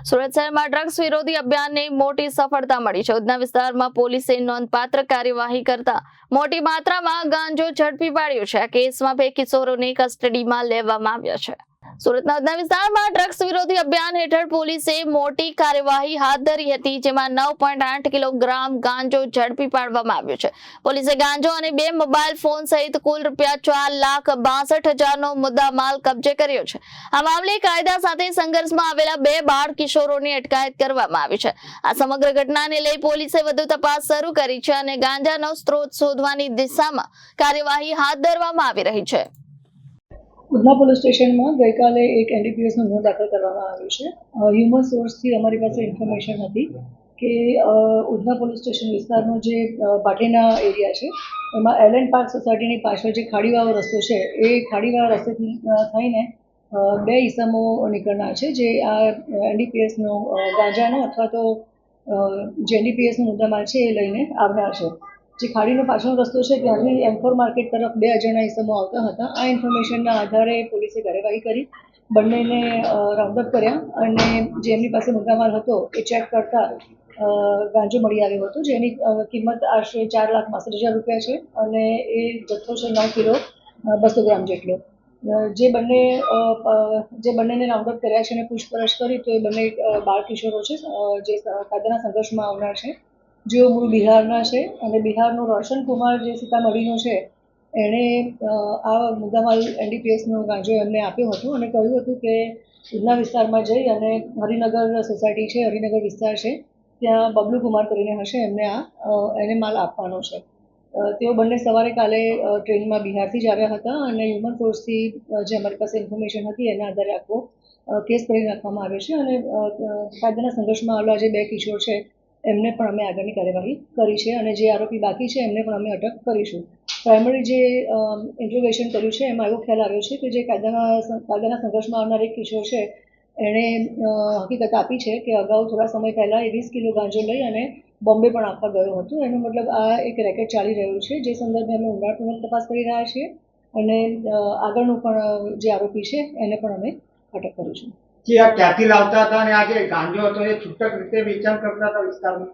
સુરત શહેરમાં ડ્રગ્સ વિરોધી અભિયાનને મોટી સફળતા મળી છે। ઉધના વિસ્તારમાં પોલીસે નોંધપાત્ર કાર્યવાહી કરતા મોટી માત્રામાં ગાંજો ઝડપી પાડ્યો છે। આ કેસમાં 2 કિશોરોને કસ્ટડીમાં લેવામાં આવ્યા છે। સુરતના ઉધના વિસ્તારમાં ડ્રગ્સ વિરોધી અભિયાન હેઠળ પોલીસે મોટી કાર્યવાહી હાથ ધરી હતી, જેમાં 9.8 કિલોગ્રામ ગાંજો ઝડપી પાડવામાં આવ્યો છે। પોલીસે ગાંજો અને 2 મોબાઈલ ફોન સહિત કુલ ₹4,62,000નો મુદ્દામાલ કબજે કર્યો છે। આ મામલે કાયદા સાથે સંઘર્ષમાં આવેલા 2 બાળ કિશોરોની અટકાયત કરવામાં આવી છે। આ સમગ્ર ઘટનાને લઈ પોલીસે વધુ તપાસ શરૂ કરી છે અને ગાંજાનો સ્ત્રોત શોધવાની દિશામાં કાર્યવાહી હાથ ધરવામાં આવી રહી છે। ઉધના પોલીસ સ્ટેશનમાં ગઈકાલે એક એનડીપીએસનો ગુનો દાખલ કરવામાં આવ્યો છે। હ્યુમન સોર્સથી અમારી પાસે ઇન્ફોર્મેશન હતી કે ઉધના પોલીસ સ્ટેશન વિસ્તારનો જે ભાટેના એરિયા છે એમાં એલએન પાર્ક સોસાયટીની પાછળ જે ખાડીવાળો રસ્તો છે એ ખાડીવાળા રસ્તેથી થઈને 2 ઈસમો નીકળનાર છે, જે આ એનડીપીએસનો ગાંજાનો અથવા તો જે એનડીપીએસનો મુદ્દામાલ છે એ લઈને આવનાર છે। જે ખાડીનો પાછળનો રસ્તો છે ત્યાંથી M4 માર્કેટ તરફ 2 અજાણ્યા ઈસમો આવતા હતા। આ ઇન્ફોર્મેશનના આધારે પોલીસે કાર્યવાહી કરી બંનેને રાઉન્ડઅપ કર્યા અને જે એમની પાસે મુદ્દામાલ હતો એ ચેક કરતા ગાંજો મળી આવ્યો હતો, જેની કિંમત આશરે ₹4,62,000 છે અને એ જથ્થો છે 9 કિલો 200 ગ્રામ જેટલો। જે બંનેને રાઉન્ડઅપ કર્યા છે અને પૂછપરછ કરી તો એ બંને બાળ કિશોરો છે, જે કાયદાના સંઘર્ષમાં આવનાર છે, જેઓ મૂળ બિહારના છે અને બિહારનો રોશન કુમાર જે સીતામઢીનો છે એણે આ મુદ્દામાલ એનડીપીએસનો ગાંજો એમને આપ્યો હતો અને કહ્યું હતું કે ઉધના વિસ્તારમાં જઈ અને હરિનગર સોસાયટી છે, હરિનગર વિસ્તાર છે, ત્યાં બબલુ કુમાર કરીને હશે, એને માલ આપવાનો છે। તેઓ બંને સવારે કાલે ટ્રેનમાં બિહારથી જ આવ્યા હતા અને હ્યુમન સોર્સથી જે અમારી પાસે ઇન્ફોર્મેશન હતી એના આધારે આખો કેસ કરી નાખવામાં આવ્યો છે અને કાયદાના સંઘર્ષમાં આવેલા જે 2 કિશોર છે એમને પણ અમે આગળની કાર્યવાહી કરી છે અને જે આરોપી બાકી છે એમને પણ અમે અટક કરીશું। પ્રાઇમરી જે ઇન્ટ્રોગેશન કર્યું છે એમાં એવો ખ્યાલ આવ્યો છે કે જે કાયદાના સંઘર્ષમાં આવનાર એક કિશોર છે એણે હકીકત આપી છે કે અગાઉ થોડા સમય પહેલાં 20 કિલો ગાંજો લઈ અને બોમ્બે પણ આપવા ગયો હતો। એનો મતલબ આ એક રેકેટ ચાલી રહ્યું છે, જે સંદર્ભે અમે ઊંડાણપૂર્વક તપાસ કરી રહ્યા છીએ અને આગળનું પણ જે આરોપી છે એને પણ અમે અટક કરીશું। જે આ ક્યાંથી લાવતા હતા અને આ જે ગાંજો હતો એ છૂટક રીતે વેચાણ કરતા હતા વિસ્તારમાં?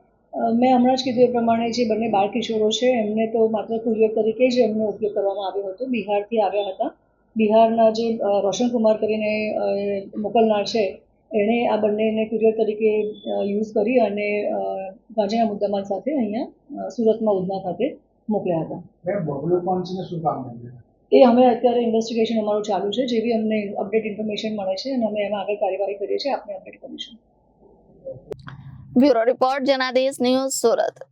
મેં હમણાં જ કીધું એ પ્રમાણે જે બંને બાળ કિશોરો છે એમને તો માત્ર કુરિયર તરીકે જ એમનો ઉપયોગ કરવામાં આવ્યો હતો। બિહારથી આવ્યા હતા। બિહારના જે રોશન કુમાર કરીને મોકલનાર છે એણે આ બંનેને કુરિયર તરીકે યુઝ કરી અને ગાંજાના મુદ્દામાલ સાથે અહીંયા સુરતમાં ઉધના ખાતે મોકલ્યા હતા। બબલુ કોણ છે ને શું કામ કરે? એ અમે અત્યારે ઇન્વેસ્ટિગેશન અમારું ચાલુ છે, જેવી અમને અપડેટ ઇન્ફોર્મેશન મળે છે અને અમે એમાં આગળ કાર્યવાહી કરીએ છીએ, આપને અપડેટ કરીશું। Bureau report Janadesh news, Surat.